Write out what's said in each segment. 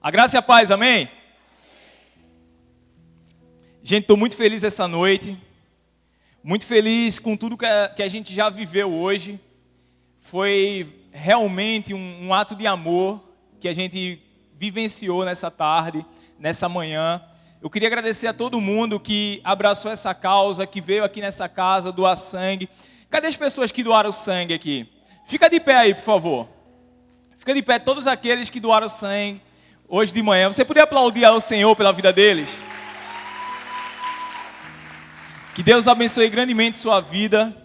A graça e a paz, amém? Gente, estou muito feliz essa noite. Muito feliz com tudo que a gente já viveu hoje. Foi realmente um ato de amor que a gente vivenciou nessa tarde, nessa manhã. Eu queria agradecer a todo mundo que abraçou essa causa, que veio aqui nessa casa doar sangue. Cadê as pessoas que doaram sangue aqui? Fica de pé aí, por favor. Fica de pé todos aqueles que doaram sangue hoje de manhã. Você poderia aplaudir ao Senhor pela vida deles? Que Deus abençoe grandemente sua vida.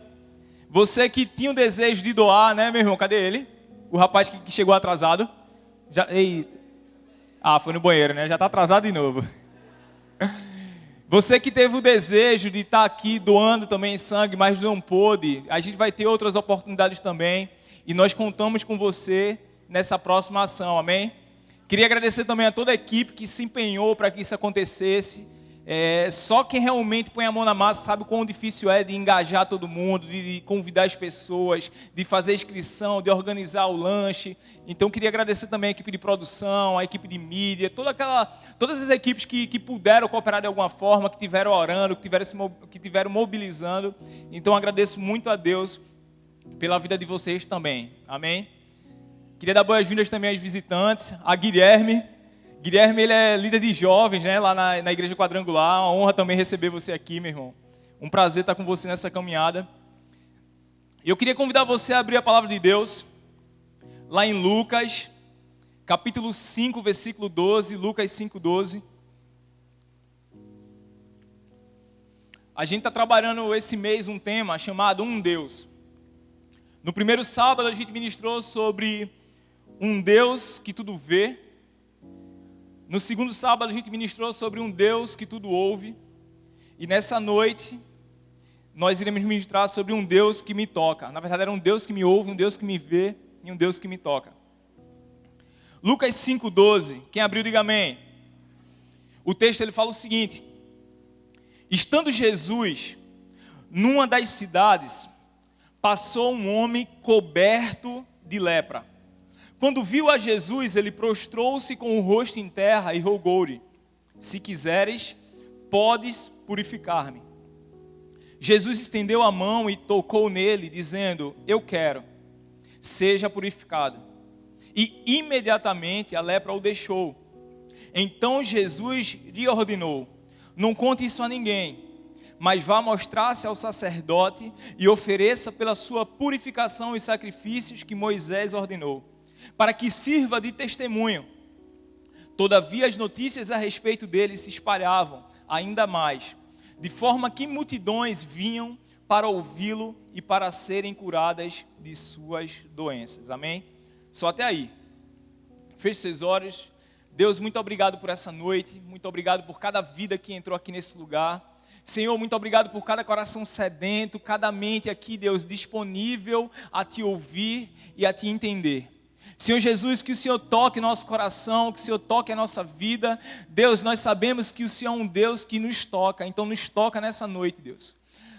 Você que tinha o desejo de doar, né, meu irmão? Cadê ele? O rapaz que chegou atrasado. Foi no banheiro, né? Já está atrasado de novo. Você que teve o desejo de estar aqui doando também sangue, mas não pôde. A gente vai ter outras oportunidades também. E nós contamos com você nessa próxima ação, amém? Queria agradecer também a toda a equipe que se empenhou para que isso acontecesse. Só quem realmente põe a mão na massa sabe o quão difícil é de engajar todo mundo, de convidar as pessoas, de fazer inscrição, de organizar o lanche. Então queria agradecer também a equipe de produção, a equipe de mídia, todas as equipes que puderam cooperar de alguma forma, que tiveram orando, que tiveram mobilizando. Então agradeço muito a Deus pela vida de vocês também, amém? Queria dar boas-vindas também aos visitantes, a Guilherme. Guilherme, ele é líder de jovens, né, lá na Igreja Quadrangular. Uma honra também receber você aqui, meu irmão. Um prazer estar com você nessa caminhada. Eu queria convidar você a abrir a palavra de Deus, lá em Lucas, capítulo 5, versículo 12, Lucas 5, 12. A gente está trabalhando esse mês um tema chamado Um Deus. No primeiro sábado a gente ministrou sobre um Deus que tudo vê. No segundo sábado a gente ministrou sobre um Deus que tudo ouve. E nessa noite nós iremos ministrar sobre um Deus que me toca. Na verdade era um Deus que me ouve, um Deus que me vê e um Deus que me toca. Lucas 5,12. Quem abriu, diga amém. O texto ele fala o seguinte: estando Jesus numa das cidades, passou um homem coberto de lepra. Quando viu a Jesus, ele prostrou-se com o rosto em terra e rogou-lhe: se quiseres, podes purificar-me. Jesus estendeu a mão e tocou nele, dizendo: eu quero, seja purificado. E imediatamente a lepra o deixou. Então Jesus lhe ordenou: não conte isso a ninguém, mas vá mostrar-se ao sacerdote e ofereça pela sua purificação os sacrifícios que Moisés ordenou, para que sirva de testemunho. Todavia as notícias a respeito dele se espalhavam ainda mais, de forma que multidões vinham para ouvi-lo e para serem curadas de suas doenças. Amém? Só até aí. Feche seus olhos. Deus, muito obrigado por essa noite, muito obrigado por cada vida que entrou aqui nesse lugar. Senhor, muito obrigado por cada coração sedento, cada mente aqui, Deus, disponível a te ouvir e a te entender. Senhor Jesus, que o Senhor toque nosso coração, que o Senhor toque a nossa vida. Deus, nós sabemos que o Senhor é um Deus que nos toca, então nos toca nessa noite, Deus.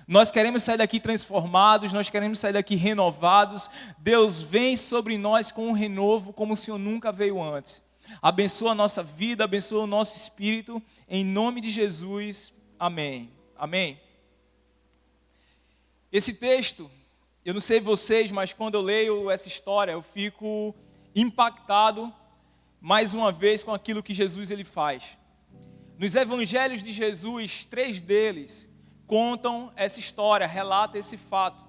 Nós queremos sair daqui transformados, nós queremos sair daqui renovados. Deus, vem sobre nós com um renovo como o Senhor nunca veio antes. Abençoa a nossa vida, abençoa o nosso espírito, em nome de Jesus, amém. Amém. Esse texto, eu não sei vocês, mas quando eu leio essa história, eu fico impactado mais uma vez com aquilo que Jesus ele faz. Nos evangelhos de Jesus, 3 deles contam essa história, relatam esse fato.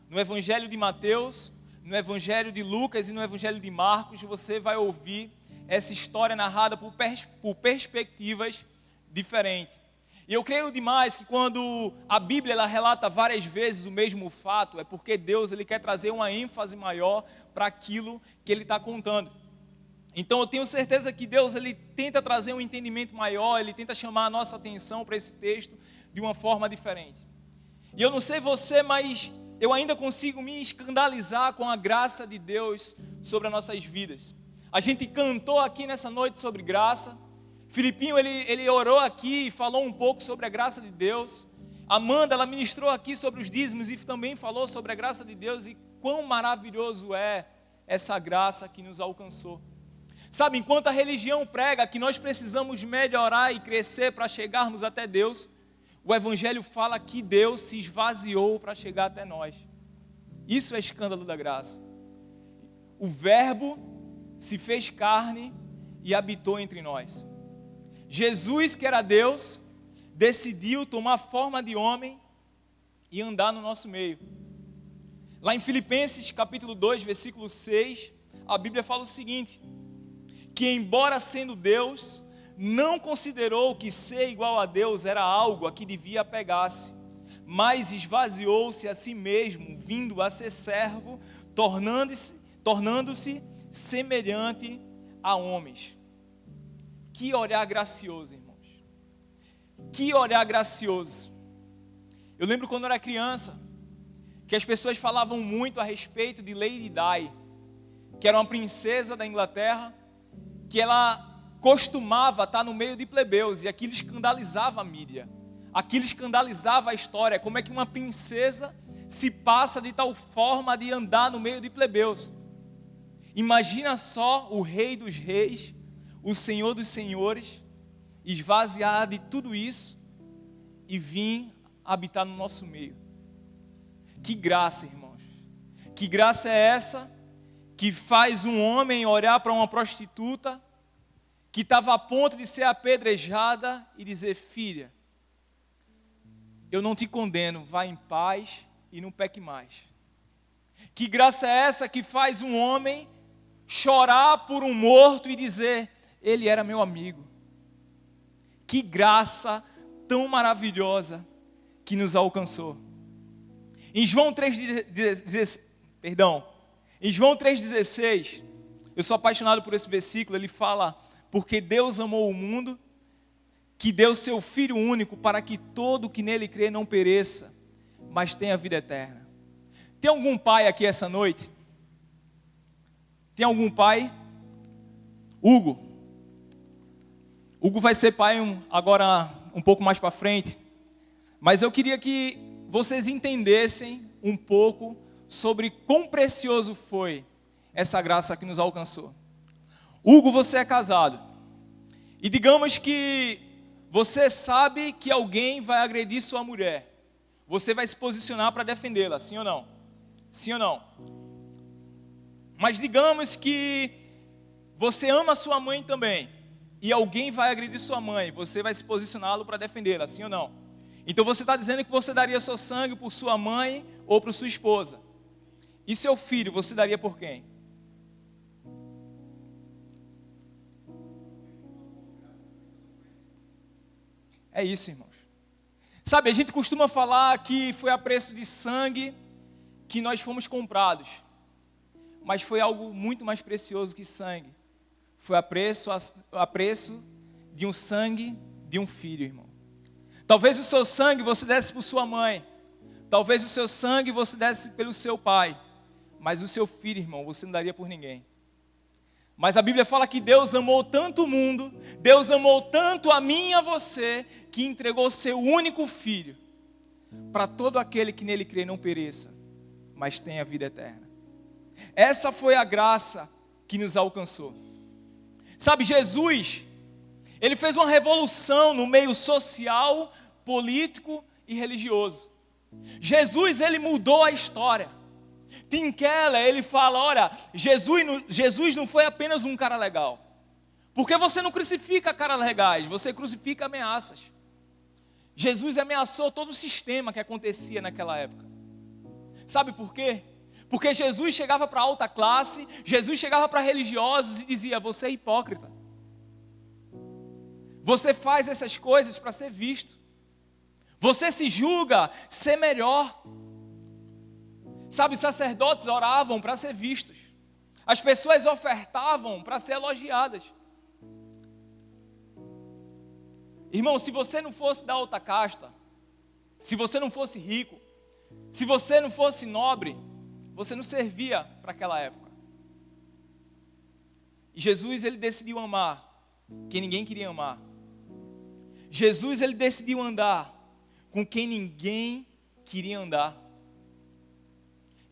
No evangelho de Mateus, no evangelho de Lucas e no evangelho de Marcos, você vai ouvir essa história narrada por perspectivas diferentes. E eu creio demais que quando a Bíblia ela relata várias vezes o mesmo fato, é porque Deus ele quer trazer uma ênfase maior para aquilo que Ele está contando. Então eu tenho certeza que Deus ele tenta trazer um entendimento maior, Ele tenta chamar a nossa atenção para esse texto de uma forma diferente. E eu não sei você, mas eu ainda consigo me escandalizar com a graça de Deus sobre as nossas vidas. A gente cantou aqui nessa noite sobre graça. Filipinho, ele orou aqui e falou um pouco sobre a graça de Deus. Amanda, ela ministrou aqui sobre os dízimos e também falou sobre a graça de Deus e quão maravilhoso é essa graça que nos alcançou. Sabe, enquanto a religião prega que nós precisamos melhorar e crescer para chegarmos até Deus, o Evangelho fala que Deus se esvaziou para chegar até nós. Isso é escândalo da graça. O Verbo se fez carne e habitou entre nós. Jesus, que era Deus, decidiu tomar forma de homem e andar no nosso meio. Lá em Filipenses capítulo 2, versículo 6, a Bíblia fala o seguinte: que embora sendo Deus, não considerou que ser igual a Deus era algo a que devia apegar-se, mas esvaziou-se a si mesmo, vindo a ser servo, tornando-se semelhante a homens. Que olhar gracioso, irmãos. Que olhar gracioso. Eu lembro quando eu era criança, que as pessoas falavam muito a respeito de Lady Di, que era uma princesa da Inglaterra, que ela costumava estar no meio de plebeus, e aquilo escandalizava a mídia, aquilo escandalizava a história. Como é que uma princesa se passa de tal forma de andar no meio de plebeus? Imagina só o Rei dos Reis, o Senhor dos Senhores, esvaziar de tudo isso e vir habitar no nosso meio. Que graça, irmãos. Que graça é essa que faz um homem olhar para uma prostituta que estava a ponto de ser apedrejada e dizer: filha, eu não te condeno, vá em paz e não peque mais. Que graça é essa que faz um homem chorar por um morto e dizer: ele era meu amigo. Que graça tão maravilhosa que nos alcançou. Em João 3,16, eu sou apaixonado por esse versículo. Ele fala: porque Deus amou o mundo, que deu seu Filho único, para que todo que nele crê não pereça, mas tenha vida eterna. Tem algum pai aqui essa noite? Tem algum pai? Hugo vai ser pai agora um pouco mais para frente, mas eu queria que vocês entendessem um pouco sobre quão precioso foi essa graça que nos alcançou. Hugo, você é casado, e digamos que você sabe que alguém vai agredir sua mulher. Você vai se posicionar para defendê-la, sim ou não? Sim ou não? Mas digamos que você ama sua mãe também, e alguém vai agredir sua mãe, você vai se posicioná-lo para defendê-la, sim ou não? Então você está dizendo que você daria seu sangue por sua mãe ou por sua esposa. E seu filho, você daria por quem? É isso, irmãos. Sabe, a gente costuma falar que foi a preço de sangue que nós fomos comprados. Mas foi algo muito mais precioso que sangue. Foi a preço de um sangue de um filho, irmão. Talvez o seu sangue você desse por sua mãe. Talvez o seu sangue você desse pelo seu pai. Mas o seu filho, irmão, você não daria por ninguém. Mas a Bíblia fala que Deus amou tanto o mundo, Deus amou tanto a mim e a você, que entregou seu único filho, para todo aquele que nele crê não pereça, mas tenha vida eterna. Essa foi a graça que nos alcançou. Sabe, Jesus, ele fez uma revolução no meio social, político e religioso. Jesus, ele mudou a história. Tim Keller, ele fala: olha, Jesus não foi apenas um cara legal. Porque você não crucifica caras legais, você crucifica ameaças. Jesus ameaçou todo o sistema que acontecia naquela época. Sabe por quê? Porque Jesus chegava para a alta classe, Jesus chegava para religiosos e dizia: você é hipócrita. Você faz essas coisas para ser visto. Você se julga ser melhor. Sabe, os sacerdotes oravam para ser vistos. As pessoas ofertavam para ser elogiadas. Irmão, se você não fosse da alta casta, se você não fosse rico, se você não fosse nobre, você não servia para aquela época. E Jesus, ele decidiu amar quem ninguém queria amar. Jesus, ele decidiu andar com quem ninguém queria andar.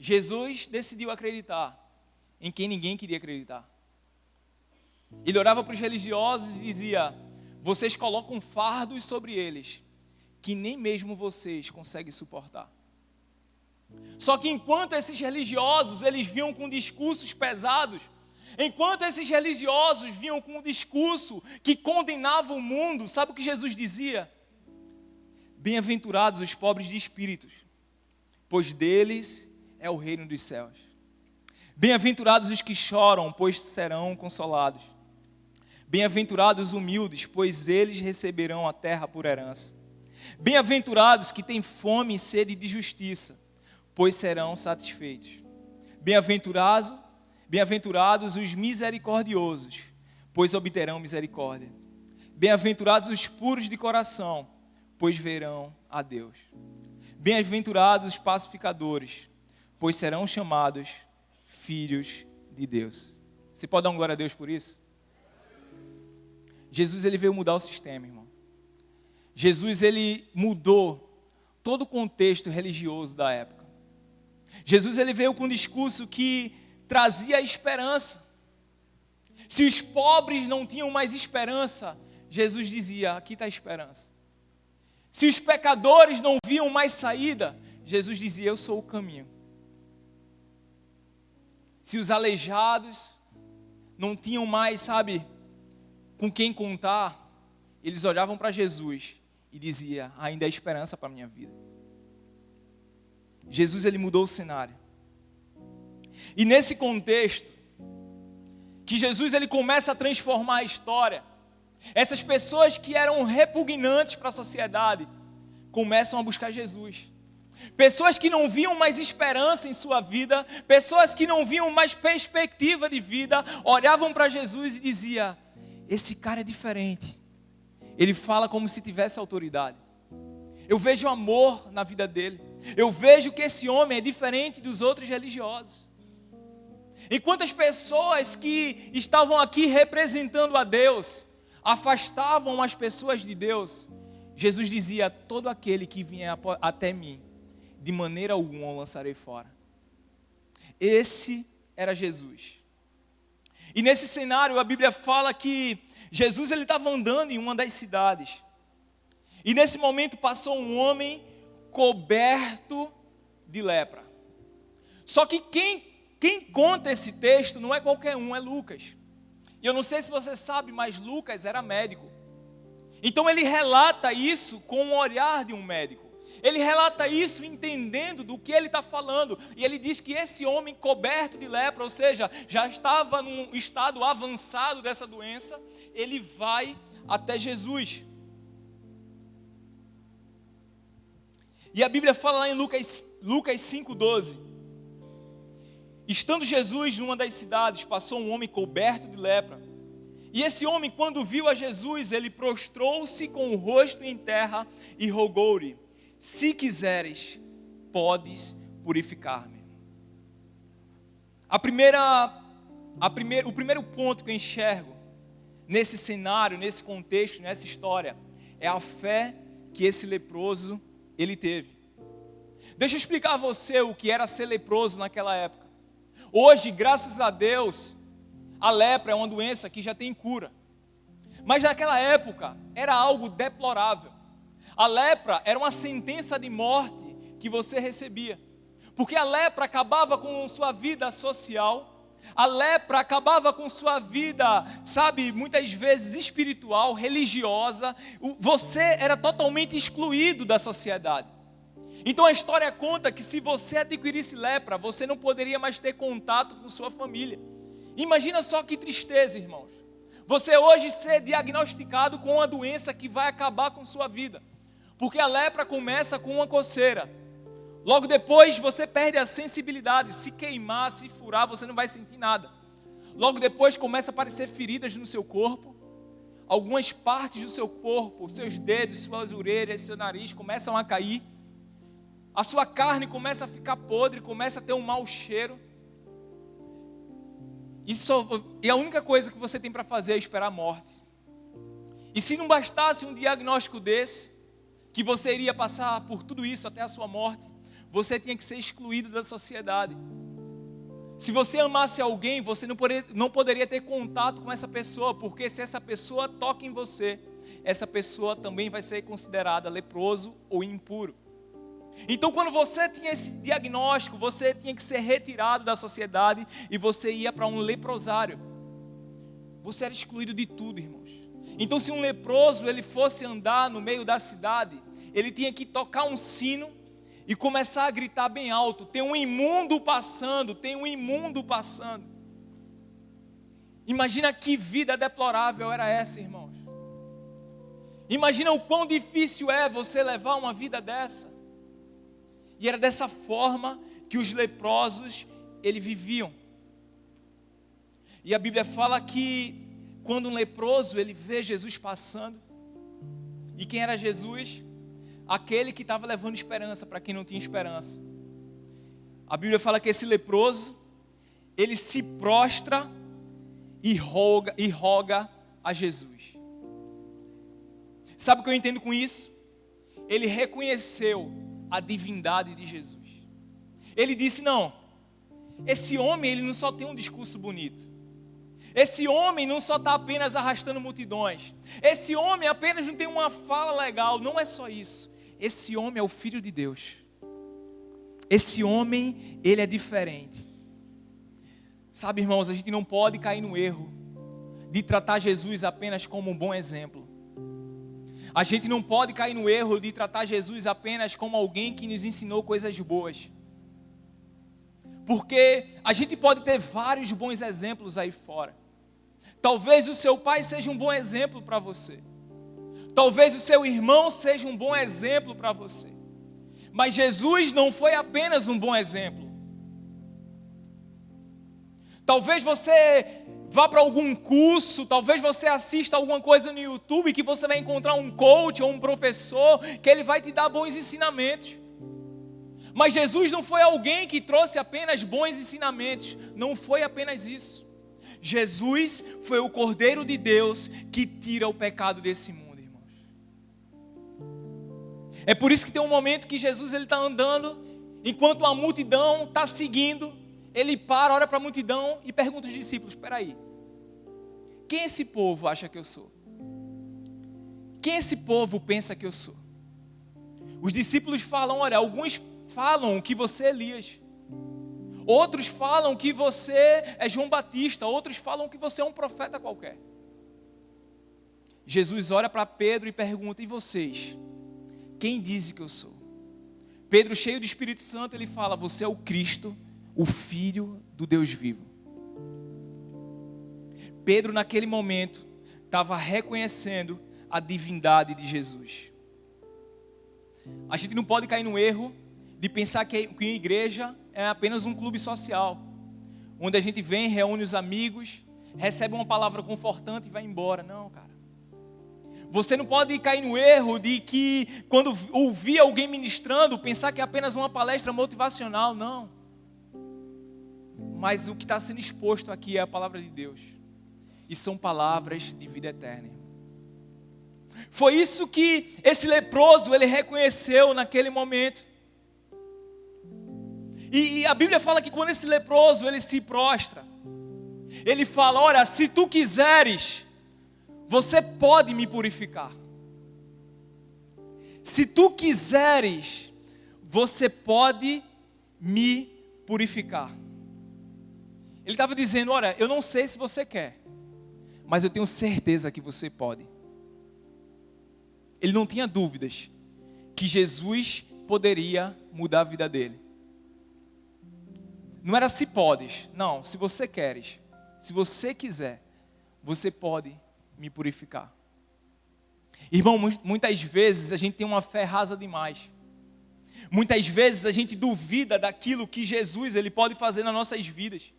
Jesus decidiu acreditar em quem ninguém queria acreditar. Ele orava para os religiosos e dizia: vocês colocam fardos sobre eles que nem mesmo vocês conseguem suportar. Só que enquanto esses religiosos, eles vinham com discursos pesados, enquanto esses religiosos vinham com um discurso que condenava o mundo, sabe o que Jesus dizia? Bem-aventurados os pobres de espíritos, pois deles é o reino dos céus. Bem-aventurados os que choram, pois serão consolados. Bem-aventurados os humildes, pois eles receberão a terra por herança. Bem-aventurados que têm fome e sede de justiça, pois serão satisfeitos. Bem-aventurados os misericordiosos, pois obterão misericórdia. Bem-aventurados os puros de coração, pois verão a Deus. Bem-aventurados os pacificadores, pois serão chamados filhos de Deus. Você pode dar uma glória a Deus por isso? Jesus, ele veio mudar o sistema, irmão. Jesus, ele mudou todo o contexto religioso da época. Jesus, ele veio com um discurso que trazia esperança. Se os pobres não tinham mais esperança, Jesus dizia: aqui está a esperança. Se os pecadores não viam mais saída, Jesus dizia: eu sou o caminho. Se os aleijados não tinham mais, com quem contar, eles olhavam para Jesus e diziam: ainda há esperança para a minha vida. Jesus, ele mudou o cenário. E nesse contexto, que Jesus, ele começa a transformar a história, essas pessoas que eram repugnantes para a sociedade, começam a buscar Jesus. Pessoas que não viam mais esperança em sua vida, pessoas que não viam mais perspectiva de vida, olhavam para Jesus e diziam: esse cara é diferente. Ele fala como se tivesse autoridade. Eu vejo amor na vida dele. Eu vejo que esse homem é diferente dos outros religiosos. Enquanto as pessoas que estavam aqui representando a Deus afastavam as pessoas de Deus, Jesus dizia: todo aquele que vier até mim, de maneira alguma o lançarei fora. Esse era Jesus. E nesse cenário a Bíblia fala que Jesus, ele estava andando em uma das cidades. E nesse momento passou um homem coberto de lepra. Só que quem conta esse texto não é qualquer um, é Lucas. E eu não sei se você sabe, mas Lucas era médico. Então ele relata isso com o olhar de um médico. Ele relata isso entendendo do que ele está falando. E ele diz que esse homem coberto de lepra, ou seja, já estava num estado avançado dessa doença, ele vai até Jesus. E a Bíblia fala lá em Lucas 5,12. Estando Jesus numa das cidades, passou um homem coberto de lepra. E esse homem, quando viu a Jesus, ele prostrou-se com o rosto em terra e rogou-lhe: se quiseres, podes purificar-me. O primeiro ponto que eu enxergo nesse cenário, nesse contexto, nessa história, é a fé que esse leproso ele teve. Deixa eu explicar a você o que era ser leproso naquela época. Hoje, graças a Deus, a lepra é uma doença que já tem cura. Mas naquela época era algo deplorável. A lepra era uma sentença de morte que você recebia. Porque a lepra acabava com sua vida social. A lepra acabava com sua vida, muitas vezes espiritual, religiosa. Você era totalmente excluído da sociedade. Então a história conta que se você adquirisse lepra, você não poderia mais ter contato com sua família. Imagina só que tristeza, irmãos. Você hoje ser diagnosticado com uma doença que vai acabar com sua vida. Porque a lepra começa com uma coceira. Logo depois você perde a sensibilidade. Se queimar, se furar, você não vai sentir nada. Logo depois começa a aparecer feridas no seu corpo. Algumas partes do seu corpo, seus dedos, suas orelhas, seu nariz começam a cair. A sua carne começa a ficar podre, começa a ter um mau cheiro. E a única coisa que você tem para fazer é esperar a morte. E se não bastasse um diagnóstico desse, que você iria passar por tudo isso até a sua morte, você tinha que ser excluído da sociedade. Se você amasse alguém, você não poderia ter contato com essa pessoa, porque se essa pessoa toca em você, essa pessoa também vai ser considerada leproso ou impuro. Então, quando você tinha esse diagnóstico, você tinha que ser retirado da sociedade e você ia para um leprosário. Você era excluído de tudo, irmãos. Então, se um leproso ele fosse andar no meio da cidade, ele tinha que tocar um sino e começar a gritar bem alto: tem um imundo passando, tem um imundo passando. Imagina que vida deplorável era essa, irmãos. Imagina o quão difícil é você levar uma vida dessa. E era dessa forma que os leprosos, eles viviam. E a Bíblia fala que quando um leproso, ele vê Jesus passando. E quem era Jesus? Aquele que estava levando esperança para quem não tinha esperança. A Bíblia fala que esse leproso, ele se prostra e roga a Jesus. Sabe o que eu entendo com isso? Ele reconheceu a divindade de Jesus. Ele disse: não, esse homem ele não só tem um discurso bonito. Esse homem não só está apenas arrastando multidões. Esse homem apenas não tem uma fala legal. Não é só isso. Esse homem é o Filho de Deus. Esse homem, ele é diferente. Sabe, irmãos, a gente não pode cair no erro de tratar Jesus apenas como um bom exemplo. A gente não pode cair no erro de tratar Jesus apenas como alguém que nos ensinou coisas boas. Porque a gente pode ter vários bons exemplos aí fora. Talvez o seu pai seja um bom exemplo para você. Talvez o seu irmão seja um bom exemplo para você. Mas Jesus não foi apenas um bom exemplo. Talvez você vá para algum curso, talvez você assista alguma coisa no YouTube que você vai encontrar um coach ou um professor que ele vai te dar bons ensinamentos. Mas Jesus não foi alguém que trouxe apenas bons ensinamentos. Não foi apenas isso. Jesus foi o Cordeiro de Deus que tira o pecado desse mundo, irmãos. É por isso que tem um momento que Jesus está andando, enquanto a multidão está seguindo, ele para, olha para a multidão e pergunta aos discípulos: espera aí, quem esse povo acha que eu sou? Quem esse povo pensa que eu sou? Os discípulos falam: olha, alguns falam que você é Elias. Outros falam que você é João Batista. Outros falam que você é um profeta qualquer. Jesus olha para Pedro e pergunta: e vocês? Quem dizem que eu sou? Pedro, cheio do Espírito Santo, ele fala: você é o Cristo, o Filho do Deus vivo. Pedro, naquele momento, estava reconhecendo a divindade de Jesus. A gente não pode cair no erro de pensar que a igreja é apenas um clube social, onde a gente vem, reúne os amigos, recebe uma palavra confortante e vai embora. Não, cara. Você não pode cair no erro de que, quando ouvir alguém ministrando, pensar que é apenas uma palestra motivacional. Não. Mas o que está sendo exposto aqui é a palavra de Deus. E são palavras de vida eterna. Foi isso que esse leproso, ele reconheceu naquele momento. E a Bíblia fala que quando esse leproso, ele se prostra, ele fala: olha, se tu quiseres, você pode me purificar. Se tu quiseres, você pode me purificar. Ele estava dizendo: olha, eu não sei se você quer, mas eu tenho certeza que você pode. Ele não tinha dúvidas que Jesus poderia mudar a vida dele. Não era se podes, não, se você queres, se você quiser, você pode me purificar. Irmão, muitas vezes a gente tem uma fé rasa demais. Muitas vezes a gente duvida daquilo que Jesus ele pode fazer nas nossas vidas.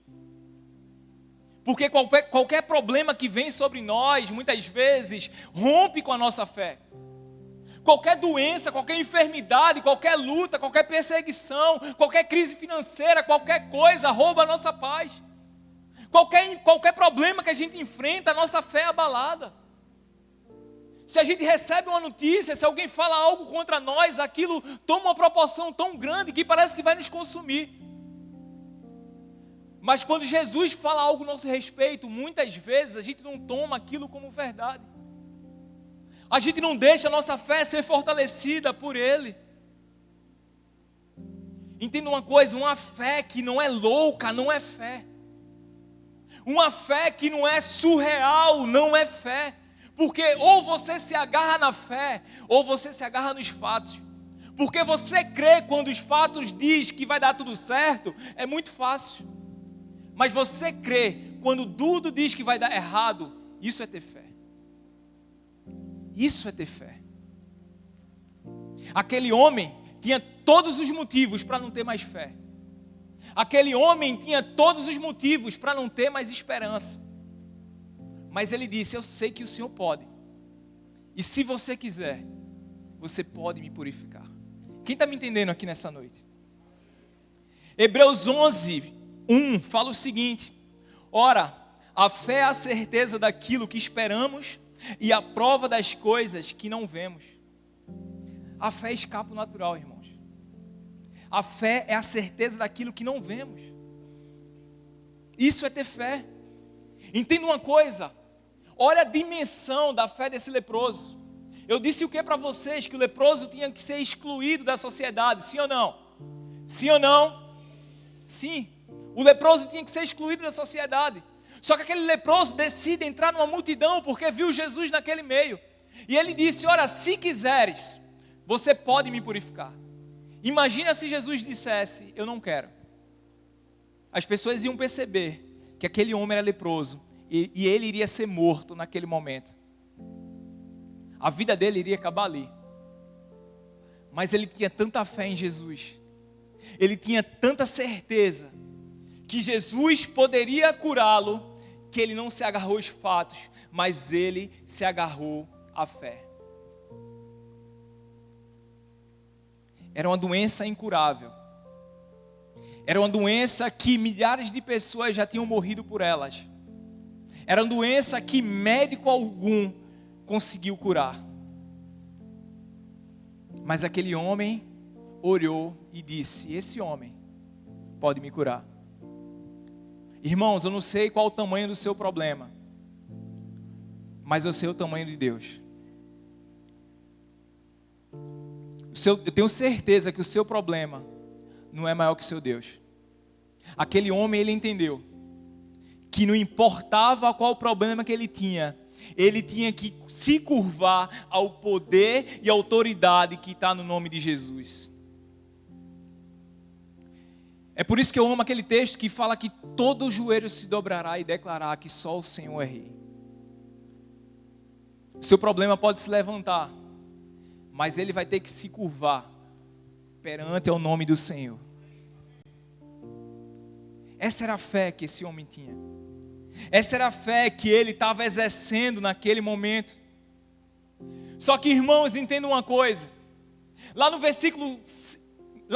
Porque qualquer problema que vem sobre nós, muitas vezes, rompe com a nossa fé. Qualquer doença, qualquer enfermidade, qualquer luta, qualquer perseguição, qualquer crise financeira, qualquer coisa rouba a nossa paz. Qualquer problema que a gente enfrenta, a nossa fé é abalada. Se a gente recebe uma notícia, se alguém fala algo contra nós, aquilo toma uma proporção tão grande que parece que vai nos consumir. Mas quando Jesus fala algo a nosso respeito, muitas vezes a gente não toma aquilo como verdade. A gente não deixa a nossa fé ser fortalecida por Ele. Entenda uma coisa, uma fé que não é louca não é fé. Uma fé que não é surreal não é fé. Porque ou você se agarra na fé, ou você se agarra nos fatos. Porque você crê quando os fatos diz que vai dar tudo certo, é muito fácil. Mas você crê quando tudo diz que vai dar errado, isso é ter fé. Isso é ter fé. Aquele homem tinha todos os motivos para não ter mais fé. Aquele homem tinha todos os motivos para não ter mais esperança. Mas ele disse: eu sei que o Senhor pode. E se você quiser, você pode me purificar. Quem está me entendendo aqui nessa noite? Hebreus 11:1 fala o seguinte: ora, a fé é a certeza daquilo que esperamos e a prova das coisas que não vemos. A fé escapa o natural, irmãos. A fé é a certeza daquilo que não vemos. Isso é ter fé. Entenda uma coisa, olha a dimensão da fé desse leproso. Eu disse o que para vocês? Que o leproso tinha que ser excluído da sociedade, sim ou não? Sim ou não? Sim, o leproso tinha que ser excluído da sociedade. Só que aquele leproso decide entrar numa multidão porque viu Jesus naquele meio. E ele disse: ora, se quiseres, você pode me purificar. Imagina se Jesus dissesse: eu não quero. As pessoas iam perceber que aquele homem era leproso e ele iria ser morto naquele momento. A vida dele iria acabar ali. Mas ele tinha tanta fé em Jesus, ele tinha tanta certeza que Jesus poderia curá-lo, que ele não se agarrou aos fatos, mas ele se agarrou à fé. Era uma doença incurável. Era uma doença que milhares de pessoas já tinham morrido por elas. Era uma doença que médico algum conseguiu curar. Mas aquele homem orou e disse: esse homem pode me curar. Irmãos, eu não sei qual o tamanho do seu problema, mas eu sei o tamanho de Deus. Eu tenho certeza que o seu problema não é maior que o seu Deus. Aquele homem, ele entendeu que não importava qual o problema que ele tinha que se curvar ao poder e autoridade que está no nome de Jesus. É por isso que eu amo aquele texto que fala que todo joelho se dobrará e declarará que só o Senhor é Rei. O seu problema pode se levantar, mas ele vai ter que se curvar perante o nome do Senhor. Essa era a fé que esse homem tinha. Essa era a fé que ele estava exercendo naquele momento. Só que, irmãos, entendam uma coisa. Lá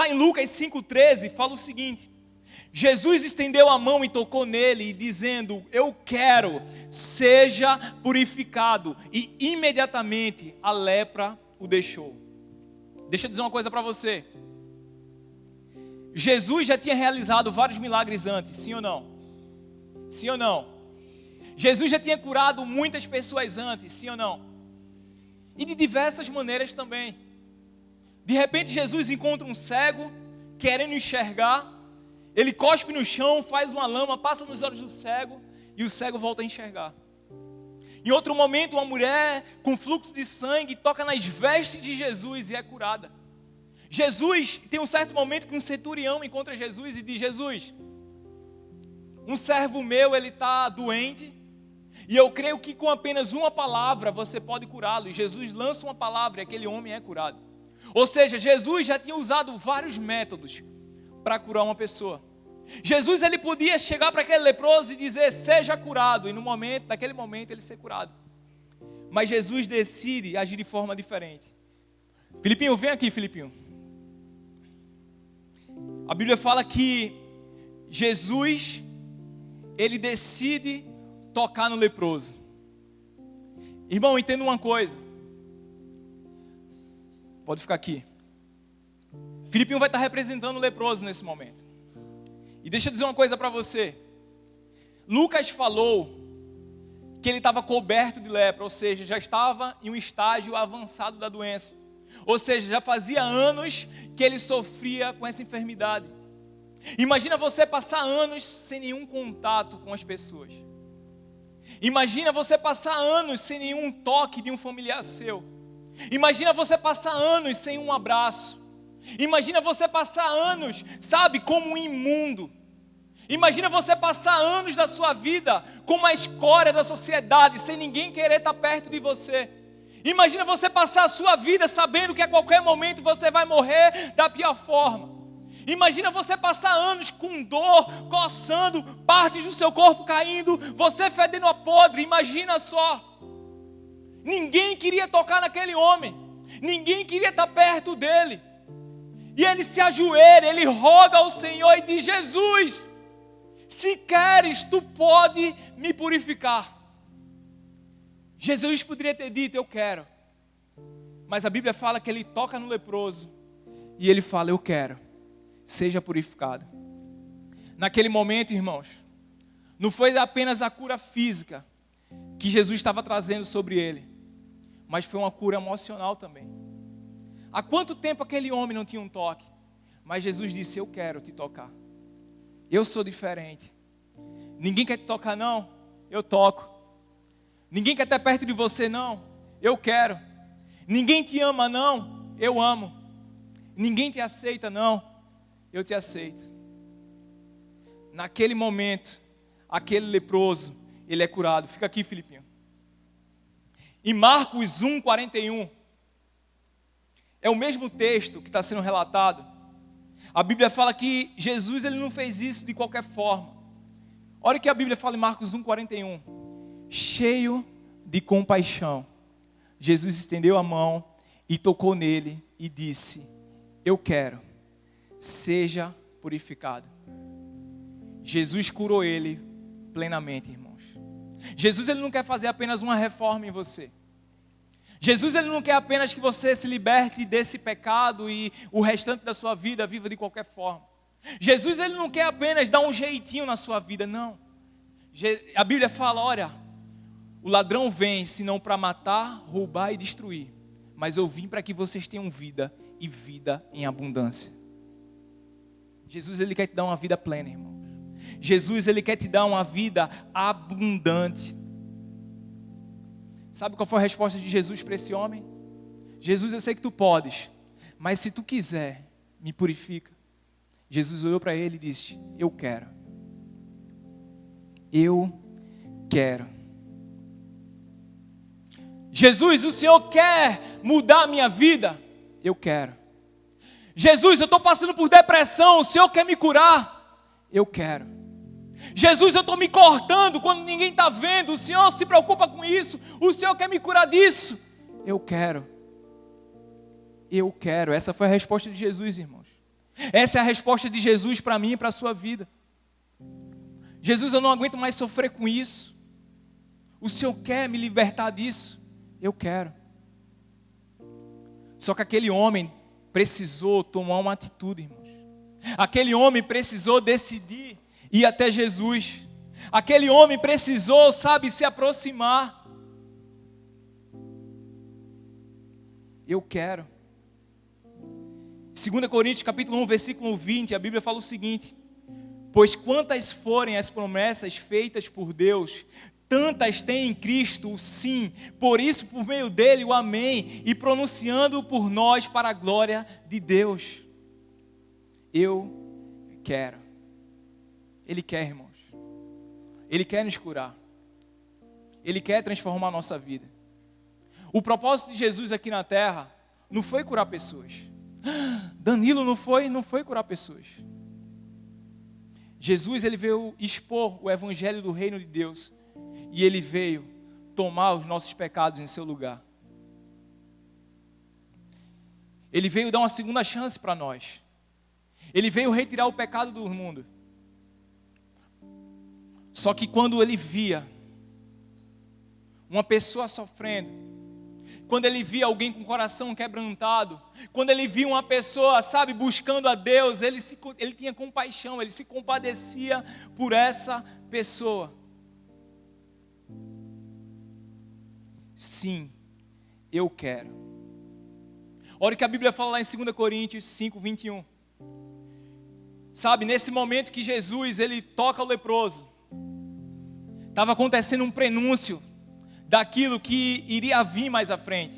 em Lucas 5,13, fala o seguinte: Jesus estendeu a mão e tocou nele, dizendo: eu quero, seja purificado. E imediatamente a lepra o deixou. Deixa eu dizer uma coisa para você. Jesus já tinha realizado vários milagres antes, sim ou não? Sim ou não? Jesus já tinha curado muitas pessoas antes, sim ou não? E de diversas maneiras também. De repente Jesus encontra um cego, querendo enxergar, ele cospe no chão, faz uma lama, passa nos olhos do cego, e o cego volta a enxergar. Em outro momento, uma mulher com fluxo de sangue toca nas vestes de Jesus e é curada. Jesus, tem um certo momento que um centurião encontra Jesus e diz: Jesus, um servo meu, ele está doente, e eu creio que com apenas uma palavra você pode curá-lo. E Jesus lança uma palavra e aquele homem é curado. Ou seja, Jesus já tinha usado vários métodos para curar uma pessoa. Jesus, ele podia chegar para aquele leproso e dizer: seja curado, e naquele momento ele ser curado. Mas Jesus decide agir de forma diferente. Filipinho, vem aqui, Filipinho. A Bíblia fala que Jesus, ele decide tocar no leproso. Irmão, entenda uma coisa. Pode ficar aqui. Filipinho vai estar representando o leproso nesse momento. E deixa eu dizer uma coisa para você. Lucas falou que ele estava coberto de lepra, ou seja, já estava em um estágio avançado da doença. Ou seja, já fazia anos que ele sofria com essa enfermidade. Imagina você passar anos sem nenhum contato com as pessoas. Imagina você passar anos sem nenhum toque de um familiar seu. Imagina você passar anos sem um abraço. Imagina você passar anos, sabe, como um imundo. Imagina você passar anos da sua vida como uma escória da sociedade, sem ninguém querer estar perto de você. Imagina você passar a sua vida sabendo que a qualquer momento você vai morrer da pior forma. Imagina você passar anos com dor, coçando, partes do seu corpo caindo, você fedendo a podre. Imagina só. Ninguém queria tocar naquele homem. Ninguém queria estar perto dele. E ele se ajoelha, ele roga ao Senhor e diz: Jesus, se queres, tu pode me purificar. Jesus poderia ter dito: eu quero. Mas a Bíblia fala que ele toca no leproso e ele fala: eu quero, seja purificado. Naquele momento, irmãos, não foi apenas a cura física que Jesus estava trazendo sobre ele, mas foi uma cura emocional também. Há quanto tempo aquele homem não tinha um toque? Mas Jesus disse: eu quero te tocar. Eu sou diferente. Ninguém quer te tocar, não? Eu toco. Ninguém quer estar perto de você, não? Eu quero. Ninguém te ama, não? Eu amo. Ninguém te aceita, não? Eu te aceito. Naquele momento, aquele leproso, ele é curado. Fica aqui, Filipinho. Em Marcos 1:41, é o mesmo texto que está sendo relatado. A Bíblia fala que Jesus ele não fez isso de qualquer forma. Olha o que a Bíblia fala em Marcos 1:41. Cheio de compaixão, Jesus estendeu a mão e tocou nele e disse: eu quero, seja purificado. Jesus curou ele plenamente, irmãos. Jesus ele não quer fazer apenas uma reforma em você. Jesus ele não quer apenas que você se liberte desse pecado e o restante da sua vida viva de qualquer forma. Jesus ele não quer apenas dar um jeitinho na sua vida, não. A Bíblia fala: olha, o ladrão vem senão para matar, roubar e destruir, mas eu vim para que vocês tenham vida e vida em abundância. Jesus ele quer te dar uma vida plena, irmãos. Jesus ele quer te dar uma vida abundante. Sabe qual foi a resposta de Jesus para esse homem? Jesus, eu sei que tu podes, mas se tu quiser, me purifica. Jesus olhou para ele e disse: eu quero. Eu quero. Jesus, o Senhor quer mudar a minha vida? Eu quero. Jesus, eu estou passando por depressão, o Senhor quer me curar? Eu quero. Jesus, eu estou me cortando quando ninguém está vendo, o Senhor se preocupa com isso, o Senhor quer me curar disso? Eu quero. Eu quero. Essa foi a resposta de Jesus, irmãos. Essa é a resposta de Jesus para mim e para a sua vida. Jesus, eu não aguento mais sofrer com isso. O Senhor quer me libertar disso? Eu quero. Só que aquele homem precisou tomar uma atitude, irmãos. Aquele homem precisou decidir ir até Jesus. Aquele homem precisou, sabe, se aproximar. Eu quero. 2 Coríntios capítulo 1, versículo 20, a Bíblia fala o seguinte: pois quantas forem as promessas feitas por Deus, tantas tem em Cristo o sim, por isso por meio dele o amém, e pronunciando por nós para a glória de Deus. Eu quero. Ele quer, irmãos. Ele quer nos curar. Ele quer transformar a nossa vida. O propósito de Jesus aqui na terra não foi curar pessoas. Danilo não foi curar pessoas. Jesus ele veio expor o evangelho do reino de Deus. E ele veio tomar os nossos pecados em seu lugar. Ele veio dar uma segunda chance para nós. Ele veio retirar o pecado do mundo. Só que quando ele via uma pessoa sofrendo, quando ele via alguém com o coração quebrantado, quando ele via uma pessoa, sabe, buscando a Deus, ele tinha compaixão, ele se compadecia por essa pessoa. Sim, eu quero. Olha o que a Bíblia fala lá em 2 Coríntios 5, 21. Sabe, nesse momento que Jesus, ele toca o leproso, estava acontecendo um prenúncio daquilo que iria vir mais à frente.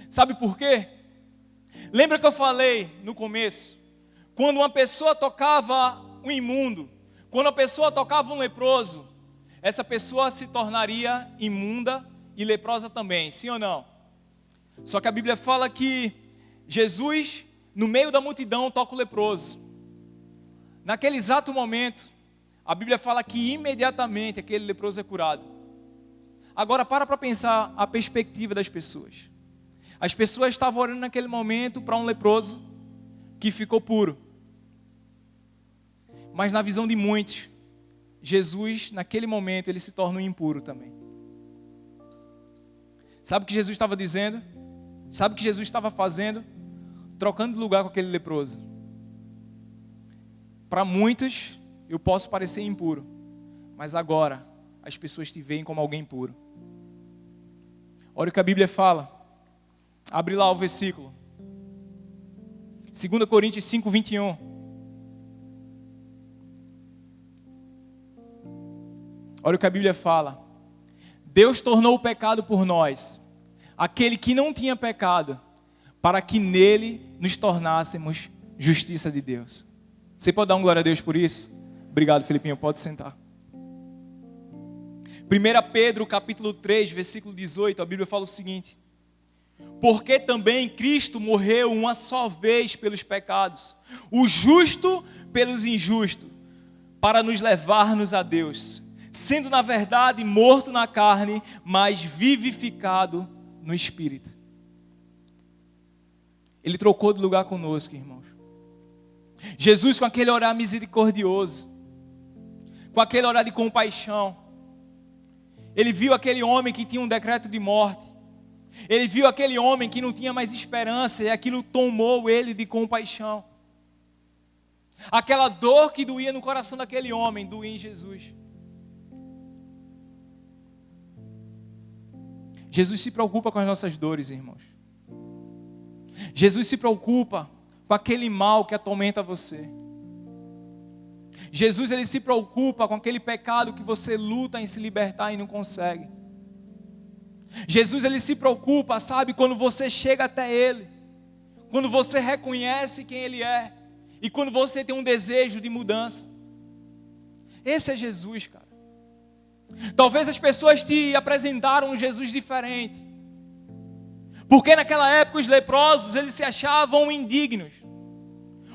Sabe por quê? Lembra que eu falei no começo? Quando uma pessoa tocava um imundo, quando uma pessoa tocava um leproso, essa pessoa se tornaria imunda e leprosa também, sim ou não? Só que a Bíblia fala que Jesus, no meio da multidão, toca o leproso. Naquele exato momento, a Bíblia fala que imediatamente aquele leproso é curado. Agora para pensar a perspectiva das pessoas. As pessoas estavam orando naquele momento para um leproso que ficou puro. Mas na visão de muitos, Jesus, naquele momento, ele se torna um impuro também. Sabe o que Jesus estava dizendo? Sabe o que Jesus estava fazendo? Trocando de lugar com aquele leproso. Para muitos, eu posso parecer impuro, mas agora as pessoas te veem como alguém puro. Olha o que a Bíblia fala. Abre lá o versículo. 2 Coríntios 5, 21. Olha o que a Bíblia fala. Deus tornou o pecado por nós, aquele que não tinha pecado, para que nele nos tornássemos justiça de Deus. Você pode dar um glória a Deus por isso? Obrigado, Felipinho, pode sentar. 1 Pedro capítulo 3, versículo 18, a Bíblia fala o seguinte: porque também Cristo morreu uma só vez pelos pecados, o justo pelos injustos, para nos levar-nos a Deus, sendo na verdade morto na carne, mas vivificado no Espírito. Ele trocou de lugar conosco, irmãos. Jesus, com aquele olhar misericordioso, com aquele olhar de compaixão, ele viu aquele homem que tinha um decreto de morte. Ele viu aquele homem que não tinha mais esperança, e aquilo tomou ele de compaixão. Aquela dor que doía no coração daquele homem, doía em Jesus. Jesus se preocupa com as nossas dores, irmãos. Jesus se preocupa com aquele mal que atormenta você. Jesus, ele se preocupa com aquele pecado que você luta em se libertar e não consegue. Jesus, ele se preocupa, sabe, quando você chega até ele, quando você reconhece quem ele é, e quando você tem um desejo de mudança. Esse é Jesus, cara. Talvez as pessoas te apresentaram um Jesus diferente, porque naquela época os leprosos, eles se achavam indignos.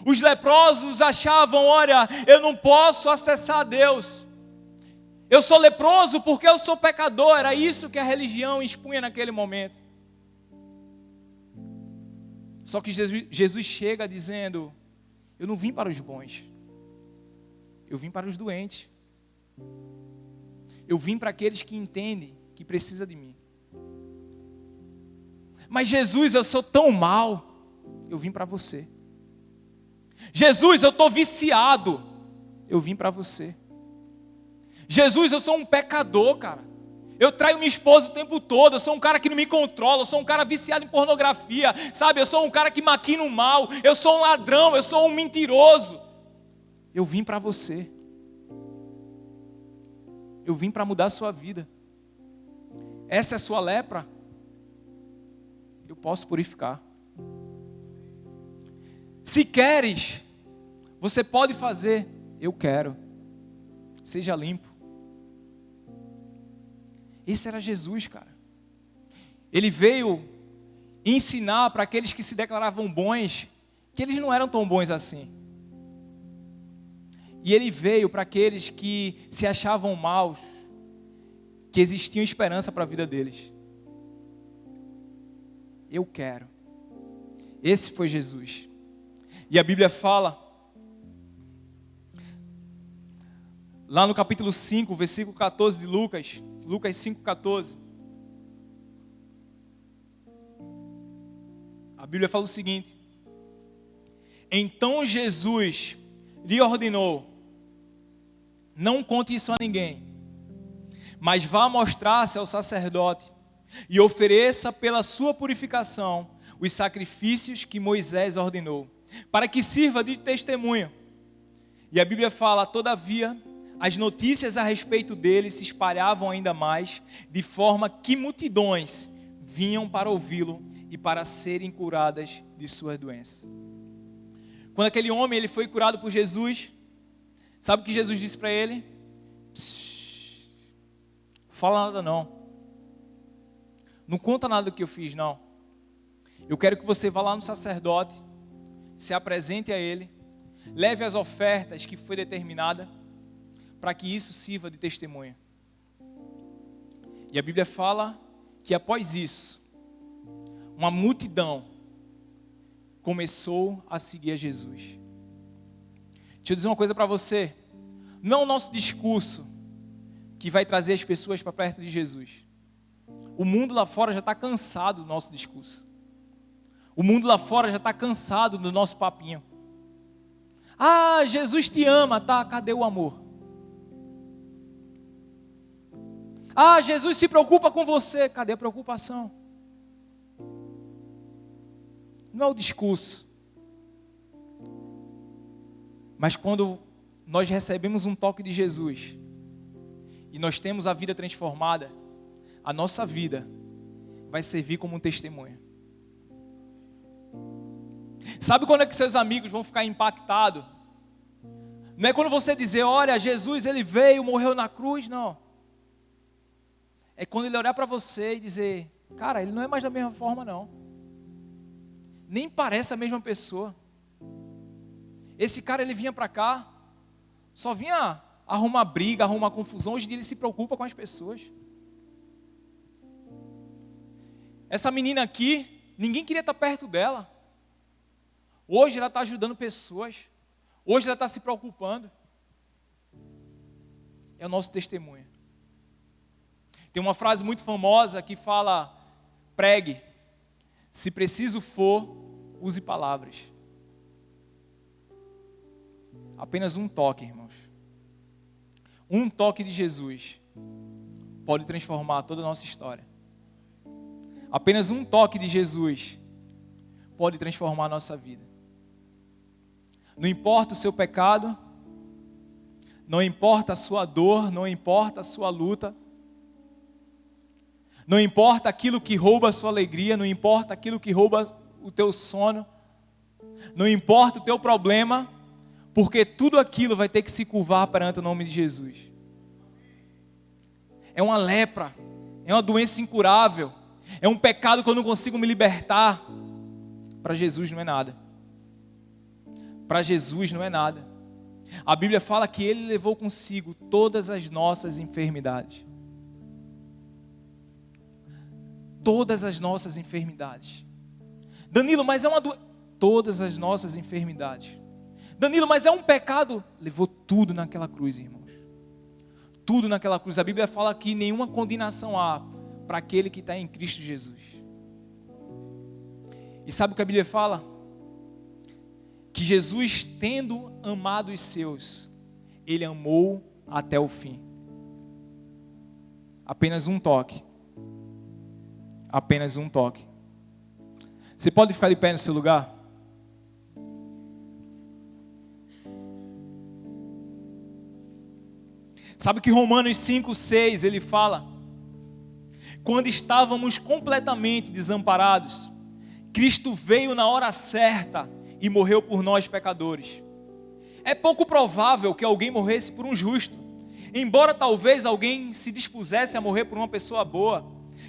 Os leprosos achavam, olha, eu não posso acessar a Deus. Eu sou leproso porque eu sou pecador. Era isso que a religião expunha naquele momento. Só que Jesus chega dizendo: eu não vim para os bons, eu vim para os doentes. Eu vim para aqueles que entendem que precisa de mim. Mas Jesus, eu sou tão mal. Eu vim para você. Jesus, eu estou viciado. Eu vim para você. Jesus, eu sou um pecador, cara. Eu traio minha esposa o tempo todo. Eu sou um cara que não me controla. Eu sou um cara viciado em pornografia. Sabe, eu sou um cara que maquina o mal. Eu sou um ladrão. Eu sou um mentiroso. Eu vim para você. Eu vim para mudar a sua vida. Essa é a sua lepra. Eu posso purificar. Se queres, você pode fazer. Eu quero. Seja limpo. Esse era Jesus, cara. Ele veio ensinar para aqueles que se declaravam bons, que eles não eram tão bons assim. E ele veio para aqueles que se achavam maus, que existia esperança para a vida deles. Eu quero. Esse foi Jesus. E a Bíblia fala, lá no capítulo 5, versículo 14 de Lucas 5,14. A Bíblia fala o seguinte: então Jesus lhe ordenou: não conte isso a ninguém, mas vá mostrar-se ao sacerdote e ofereça pela sua purificação os sacrifícios que Moisés ordenou, para que sirva de testemunho. E a Bíblia fala: todavia, as notícias a respeito dele se espalhavam ainda mais, de forma que multidões vinham para ouvi-lo e para serem curadas de suas doenças. Quando aquele homem ele foi curado por Jesus, sabe o que Jesus disse para ele? Fala nada não. Não conta nada do que eu fiz, não. Eu quero que você vá lá no sacerdote, se apresente a ele, leve as ofertas que foi determinada, para que isso sirva de testemunha. E a Bíblia fala que após isso, uma multidão começou a seguir a Jesus. Deixa eu dizer uma coisa para você: não é o nosso discurso que vai trazer as pessoas para perto de Jesus. O mundo lá fora já está cansado do nosso discurso. O mundo lá fora já está cansado do nosso papinho. Ah, Jesus te ama, tá? Cadê o amor? Ah, Jesus se preocupa com você, cadê a preocupação? Não é o discurso. Mas quando nós recebemos um toque de Jesus e nós temos a vida transformada, a nossa vida vai servir como um testemunho. Sabe quando é que seus amigos vão ficar impactados? Não é quando você dizer: olha, Jesus ele veio, morreu na cruz, não. É quando ele olhar para você e dizer: cara, ele não é mais da mesma forma não. Nem parece a mesma pessoa. Esse cara ele vinha para cá, só vinha arrumar briga, arrumar confusão. Hoje em dia ele se preocupa com as pessoas. Essa menina aqui, ninguém queria estar perto dela. Hoje ela está ajudando pessoas. Hoje ela está se preocupando. É o nosso testemunho. Tem uma frase muito famosa que fala: pregue, se preciso for, use palavras. Apenas um toque, irmãos. Um toque de Jesus pode transformar toda a nossa história. Apenas um toque de Jesus pode transformar a nossa vida. Não importa o seu pecado, não importa a sua dor, não importa a sua luta, não importa aquilo que rouba a sua alegria, não importa aquilo que rouba o teu sono, não importa o teu problema, porque tudo aquilo vai ter que se curvar perante o nome de Jesus. É uma lepra, é uma doença incurável, é um pecado que eu não consigo me libertar. Para Jesus não é nada. Para Jesus não é nada. A Bíblia fala que Ele levou consigo todas as nossas enfermidades. Todas as nossas enfermidades. Danilo, mas é uma doença. Todas as nossas enfermidades. Danilo, mas é um pecado. Levou tudo naquela cruz, irmãos. Tudo naquela cruz. A Bíblia fala que nenhuma condenação há para aquele que está em Cristo Jesus. E sabe o que a Bíblia fala? Que Jesus, tendo amado os seus, Ele amou até o fim. Apenas um toque. Apenas um toque. Você pode ficar de pé no seu lugar? Sabe que Romanos 5:6 ele fala: quando estávamos completamente desamparados, Cristo veio na hora certa e morreu por nós pecadores. É pouco provável que alguém morresse por um justo, embora talvez alguém se dispusesse a morrer por uma pessoa boa,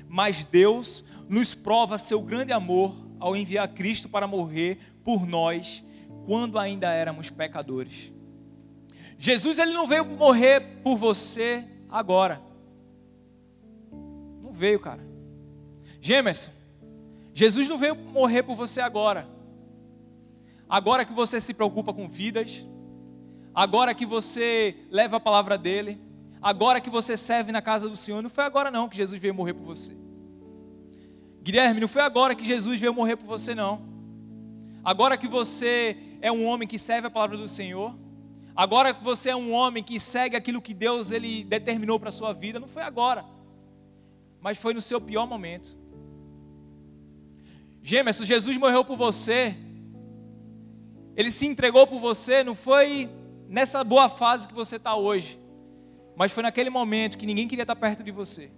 mas Deus nos prova seu grande amor ao enviar Cristo para morrer por nós quando ainda éramos pecadores. Jesus ele não veio morrer por você agora. Não veio, cara. Gemerson, Jesus não veio morrer por você agora. Agora que você se preocupa com vidas, agora que você leva a palavra dele, agora que você serve na casa do Senhor, não foi agora não que Jesus veio morrer por você. Guilherme, não foi agora que Jesus veio morrer por você, não. Agora que você é um homem que serve a palavra do Senhor, agora que você é um homem que segue aquilo que Deus ele determinou para a sua vida, não foi agora, mas foi no seu pior momento. Gêmeos, Jesus morreu por você, Ele se entregou por você, não foi nessa boa fase que você está hoje, mas foi naquele momento que ninguém queria estar perto de você.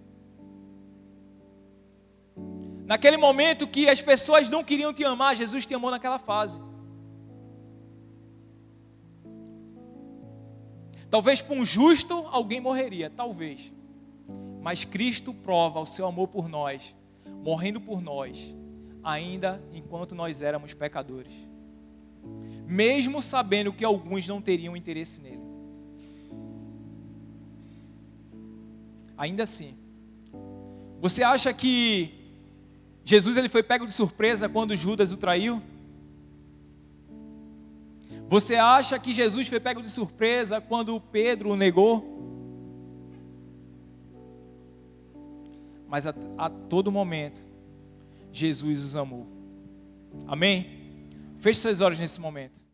Naquele momento que as pessoas não queriam te amar, Jesus te amou naquela fase. Talvez por um justo alguém morreria, talvez. Mas Cristo prova o seu amor por nós, morrendo por nós, ainda enquanto nós éramos pecadores. Mesmo sabendo que alguns não teriam interesse nele. Ainda assim, você acha que Jesus ele foi pego de surpresa quando Judas o traiu? Você acha que Jesus foi pego de surpresa quando Pedro o negou? Mas a todo momento, Jesus os amou. Amém? Feche seus olhos nesse momento.